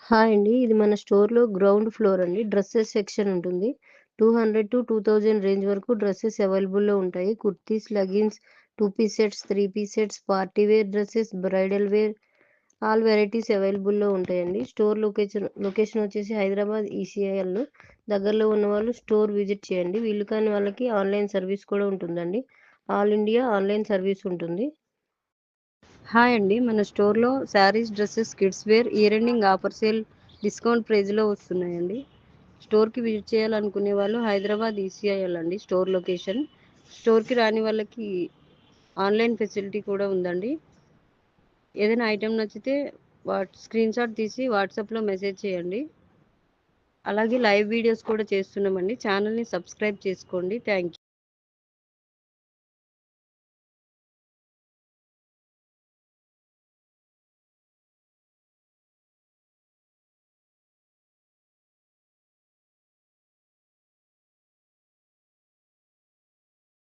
Hi అండి. ఇది మన స్టోర్‌లో గ్రౌండ్ ఫ్లోర్ అండి. డ్రెసెస్ సెక్షన్ ఉంటుంది. 200-2000 రేంజ్ వరకు డ్రెసెస్ అవైలబుల్‌లో ఉంటాయి. Kurtis, leggings, 2 piece sets, 3 piece sets, party wear dresses, bridal wear all varieties అవైలబుల్‌లో ఉంటాయండి. స్టోర్ లొకేషన్ వచ్చేసి హైదరాబాద్ ఈసీఐఎల్. దగ్గరలో ఉన్నవాళ్ళు స్టోర్ విజిట్ చేయండి. వీలు కాని వాళ్ళకి ఆన్‌లైన్ సర్వీస్ కూడా ఉంటుందండి. ఆల్ ఇండియా ఆన్‌లైన్ సర్వీస్ ఉంటుంది. హాయ్ అండి. మన స్టోర్‌లో saris, dresses, kids wear, year ending offer sale discount ప్రైస్‌లో వస్తున్నాయండి. స్టోర్‌కి విజిట్ చేయాలనుకునే వాళ్ళు హైదరాబాద్ ఈసీఐఎల్ అండి స్టోర్ లొకేషన్. స్టోర్‌కి రాని వాళ్ళకి ఆన్‌లైన్ ఫెసిలిటీ కూడా ఉందండి. ఏదైనా ఐటెం నచ్చితే స్క్రీన్‌షాట్ తీసి వాట్సాప్‌లో మెసేజ్ చేయండి. అలాగే లైవ్ వీడియోస్ కూడా చేస్తున్నామండి. ఛానల్‌ని సబ్స్క్రైబ్ చేసుకోండి. Thank you.